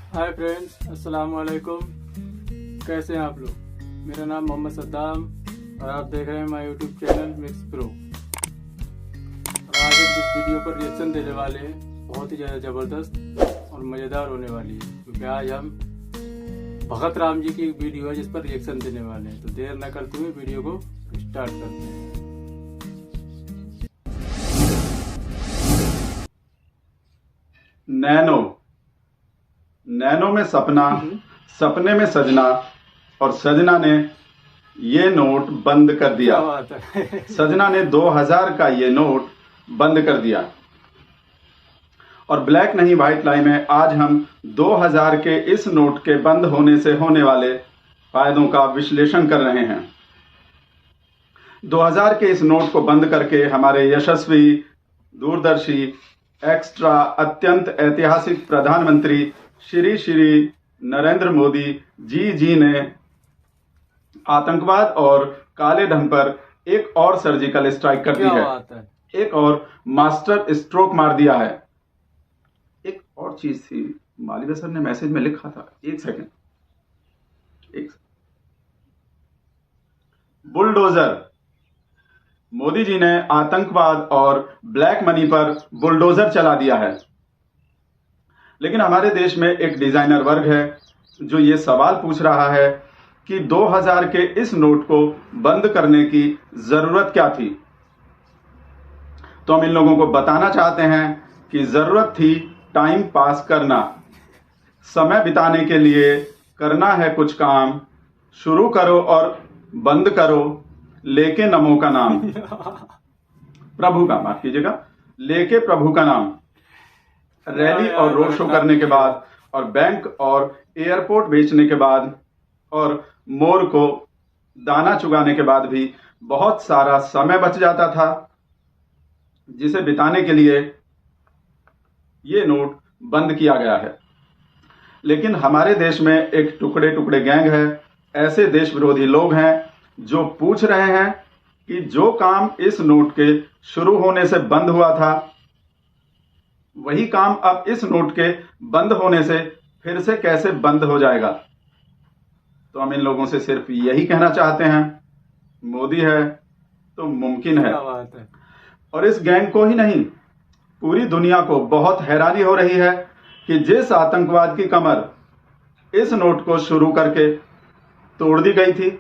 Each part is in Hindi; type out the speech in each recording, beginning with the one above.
हाय फ्रेंड्स, अस्सलाम वालेकुम। कैसे हैं आप लोग? मेरा नाम मोहम्मद सद्दाम और आप देख रहे हैं my YouTube channel mix pro. और आज हम जिस वीडियो पर रिएक्शन देने वाले हैं बहुत ही ज़्यादा ज़बरदस्त और मज़ेदार होने वाली है, क्योंकि आज हम भगत राम जी की एक वीडियो है जिस पर रिएक्शन देने वाले हैं। तो देर न करते हुए वीडियो को स्टार्ट करते हैं। नैनो में सपना, सपने में सजना और सजना ने ये नोट बंद कर दिया। क्या बात है। सजना ने 2000 का ये नोट बंद कर दिया। और ब्लैक नहीं व्हाइट लाई में आज हम 2000 के इस नोट के बंद होने से होने वाले फायदों का विश्लेषण कर रहे हैं। 2000 के इस नोट को बंद करके हमारे यशस्वी, दूरदर्शी, एक्स्ट्रा अत्यंत ऐतिहासिक प्रधानमंत्री श्री नरेंद्र मोदी जी ने आतंकवाद और काले धन पर एक और सर्जिकल स्ट्राइक कर दी है। एक और मास्टर स्ट्रोक मार दिया है। एक और चीज थी, मालिक सर ने मैसेज में लिखा था, एक सेकंड। बुलडोजर। मोदी जी ने आतंकवाद और ब्लैक मनी पर बुलडोजर चला दिया है। लेकिन हमारे देश में एक डिजाइनर वर्ग है जो ये सवाल पूछ रहा है कि 2000 के इस नोट को बंद करने की जरूरत क्या थी। तो हम इन लोगों को बताना चाहते हैं कि जरूरत थी टाइम पास करना, समय बिताने के लिए करना है कुछ काम। शुरू करो और बंद करो लेके नमो का नाम, प्रभु का, माफ कीजिएगा, लेके प्रभु का नाम। रैली और रोड शो करने के बाद और बैंक और एयरपोर्ट बेचने के बाद और मोर को दाना चुगाने के बाद भी बहुत सारा समय बच जाता था, जिसे बिताने के लिए ये नोट बंद किया गया है। लेकिन हमारे देश में एक टुकड़े टुकड़े गैंग है, ऐसे देश विरोधी लोग हैं जो पूछ रहे हैं कि जो काम इस नोट के शुरू होने से बंद हुआ था, वही काम अब इस नोट के बंद होने से फिर से कैसे बंद हो जाएगा। तो हम इन लोगों से सिर्फ यही कहना चाहते हैं, मोदी है तो मुमकिन है। और इस गैंग को ही नहीं, पूरी दुनिया को बहुत हैरानी हो रही है कि जिस आतंकवाद की कमर इस नोट को शुरू करके तोड़ दी गई थी,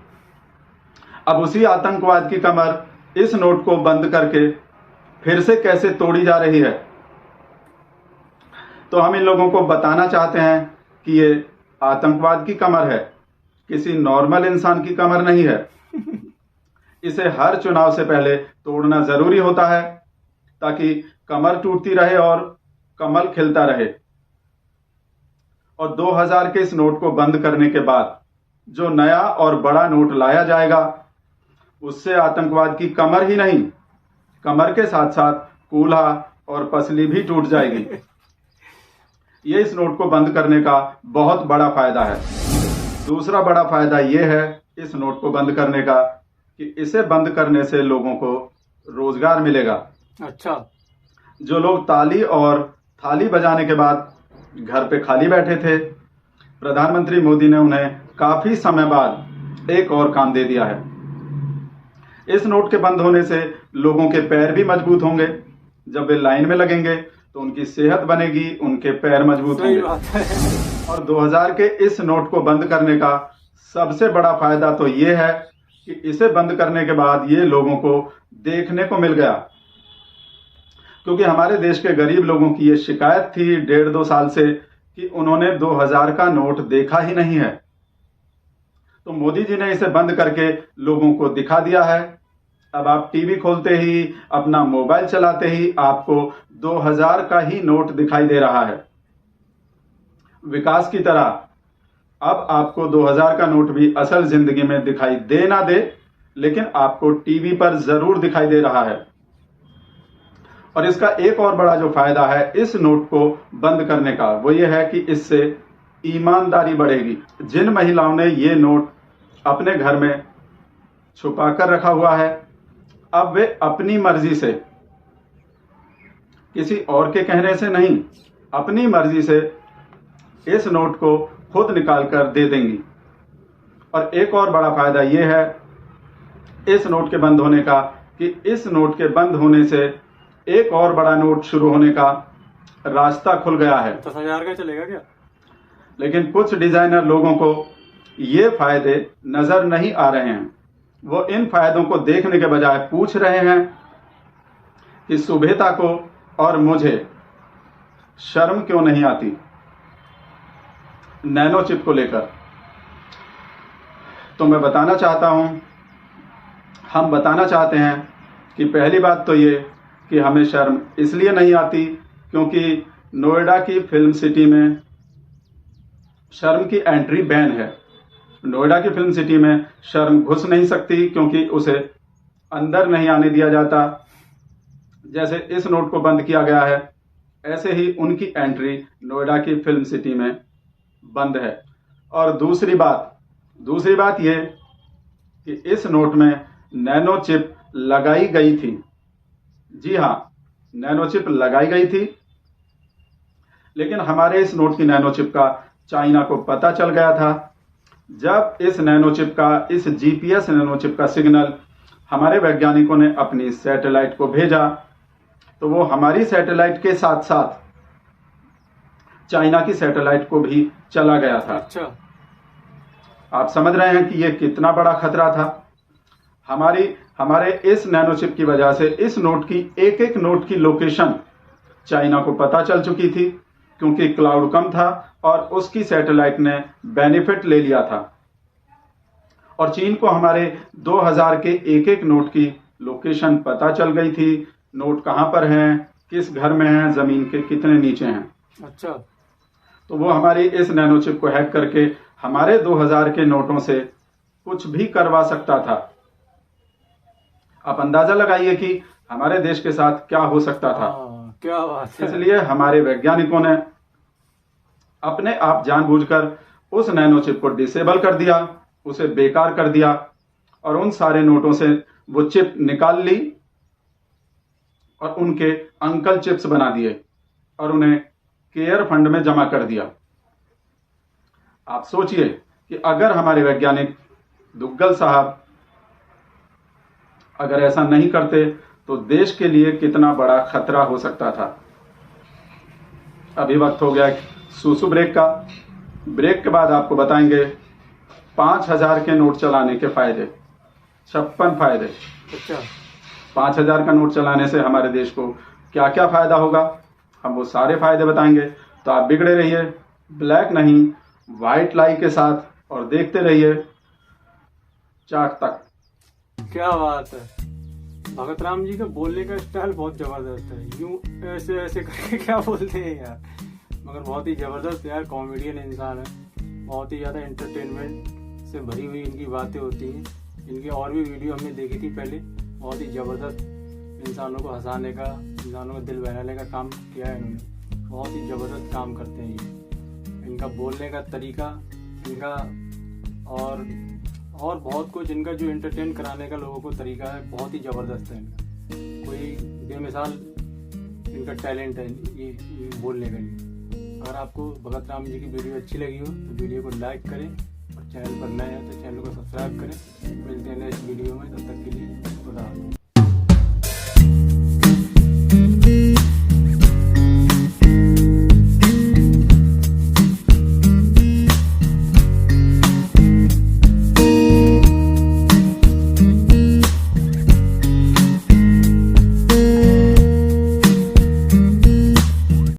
अब उसी आतंकवाद की कमर इस नोट को बंद करके फिर से कैसे तोड़ी जा रही है। तो हम इन लोगों को बताना चाहते हैं कि ये आतंकवाद की कमर है, किसी नॉर्मल इंसान की कमर नहीं है। इसे हर चुनाव से पहले तोड़ना जरूरी होता है ताकि कमर टूटती रहे और कमल खिलता रहे। और 2000 के इस नोट को बंद करने के बाद जो नया और बड़ा नोट लाया जाएगा, उससे आतंकवाद की कमर ही नहीं, कमर के साथ साथ कूल्हा और पसली भी टूट जाएगी। ये इस नोट को बंद करने का बहुत बड़ा फायदा है। दूसरा बड़ा फायदा यह है इस नोट को बंद करने का कि इसे बंद करने से लोगों को रोजगार मिलेगा। अच्छा। जो लोग ताली और थाली बजाने के बाद घर पे खाली बैठे थे, प्रधानमंत्री मोदी ने उन्हें काफी समय बाद एक और काम दे दिया है। इस नोट के बंद होने से लोगों के पैर भी मजबूत होंगे। जब वे लाइन में लगेंगे तो उनकी सेहत बनेगी, उनके पैर मजबूत होंगे। और 2000 के इस नोट को बंद करने का सबसे बड़ा फायदा तो ये है कि इसे बंद करने के बाद ये लोगों को देखने को मिल गया, क्योंकि हमारे देश के गरीब लोगों की ये शिकायत थी 1.5-2 साल से कि उन्होंने 2000 का नोट देखा ही नहीं है। तो मोदी जी ने इसे बंद करके लोगों को दिखा दिया है। अब आप टीवी खोलते ही, अपना मोबाइल चलाते ही आपको 2000 का ही नोट दिखाई दे रहा है। विकास की तरह अब आपको 2000 का नोट भी असल जिंदगी में दिखाई दे ना दे, लेकिन आपको टीवी पर जरूर दिखाई दे रहा है। और इसका एक और बड़ा जो फायदा है इस नोट को बंद करने का, वो ये है कि इससे ईमानदारी बढ़ेगी। जिन महिलाओं ने ये नोट अपने घर में छुपा कर रखा हुआ है, अब वे अपनी मर्जी से, किसी और के कहने से नहीं, अपनी मर्जी से इस नोट को खुद निकाल कर दे देंगी। और एक और बड़ा फायदा यह है इस नोट के बंद होने का कि इस नोट के बंद होने से एक और बड़ा नोट शुरू होने का रास्ता खुल गया है। 10,000 का चलेगा क्या? लेकिन कुछ डिजाइनर लोगों को ये फायदे नजर नहीं आ रहे हैं। वो इन फायदों को देखने के बजाय पूछ रहे हैं कि सुभेता को और मुझे शर्म क्यों नहीं आती नैनो चिप को लेकर। तो मैं बताना चाहता हूं, हम बताना चाहते हैं कि पहली बात तो ये कि हमें शर्म इसलिए नहीं आती क्योंकि नोएडा की फिल्म सिटी में शर्म की एंट्री बैन है। नोएडा की फिल्म सिटी में शर्म घुस नहीं सकती क्योंकि उसे अंदर नहीं आने दिया जाता। जैसे इस नोट को बंद किया गया है, ऐसे ही उनकी एंट्री नोएडा की फिल्म सिटी में बंद है। और दूसरी बात यह कि इस नोट में नैनो चिप लगाई गई थी। जी हां, नैनो चिप लगाई गई थी, लेकिन हमारे इस नोट की नैनो चिप का चाइना को पता चल गया था। जब इस नैनो चिप का, इस जीपीएस नैनो चिप का सिग्नल हमारे वैज्ञानिकों ने अपनी सैटेलाइट को भेजा, तो वो हमारी सैटेलाइट के साथ साथ चाइना की सैटेलाइट को भी चला गया था। अच्छा, आप समझ रहे हैं कि यह कितना बड़ा खतरा था। हमारे इस नैनो चिप की वजह से इस नोट की एक एक नोट की लोकेशन चाइना को पता चल चुकी थी, क्योंकि क्लाउड कम था और उसकी सैटेलाइट ने बेनिफिट ले लिया था। और चीन को हमारे 2000 के एक एक नोट की लोकेशन पता चल गई थी। नोट कहां पर हैं, किस घर में हैं, जमीन के कितने नीचे हैं। अच्छा, तो वो हमारी इस नैनो चिप को हैक करके हमारे 2000 के नोटों से कुछ भी करवा सकता था। आप अंदाजा लगाइए कि हमारे देश के साथ क्या हो सकता था। क्या बात है। इसलिए हमारे वैज्ञानिकों ने अपने आप जानबूझकर उस नैनो चिप को डिसेबल कर दिया, उसे बेकार कर दिया और उन सारे नोटों से वो चिप निकाल ली और उनके अंकल चिप्स बना दिए और उन्हें केयर फंड में जमा कर दिया। आप सोचिए कि अगर हमारे वैज्ञानिक दुग्गल साहब अगर ऐसा नहीं करते तो देश के लिए कितना बड़ा खतरा हो सकता था। अभी वक्त हो गया सूसू ब्रेक का। ब्रेक के बाद आपको बताएंगे 5000 के नोट चलाने के फायदे, 56 फायदे। अच्छा, 5000 का नोट चलाने से हमारे देश को क्या क्या फायदा होगा, हम वो सारे फायदे बताएंगे। तो आप बिगड़े रहिए, ब्लैक नहीं व्हाइट लाई के साथ, और देखते रहिए चाक तक। क्या बात है। भगत राम जी का बोलने का स्टाइल बहुत जबरदस्त है। यूं ऐसे ऐसे करके क्या बोलते हैं यार, मगर बहुत ही जबरदस्त यार, कॉमेडियन इंसान है। बहुत ही ज्यादा एंटरटेनमेंट से भरी हुई इनकी बातें होती हैं। इनकी और भी वीडियो हमने देखी थी पहले। बहुत ही जबरदस्त इंसानों को हंसाने का, इंसानों का दिल बहलाने का काम किया है इन्होंने। बहुत ही जबरदस्त काम करते हैं ये। इनका बोलने का तरीका, इनका और बहुत कुछ, इनका जो एंटरटेन कराने का लोगों को तरीका है, बहुत ही ज़बरदस्त है इनका। कोई बेमिसाल इनका टैलेंट है ये बोलने का लिए। अगर आपको भगत राम जी की वीडियो अच्छी लगी हो तो वीडियो को लाइक करें, और चैनल पर नए हैं तो चैनल को सब्सक्राइब करें। मिलते हैं नेक्स्ट वीडियो में, तब तक के लिए खुदा हाफिज़।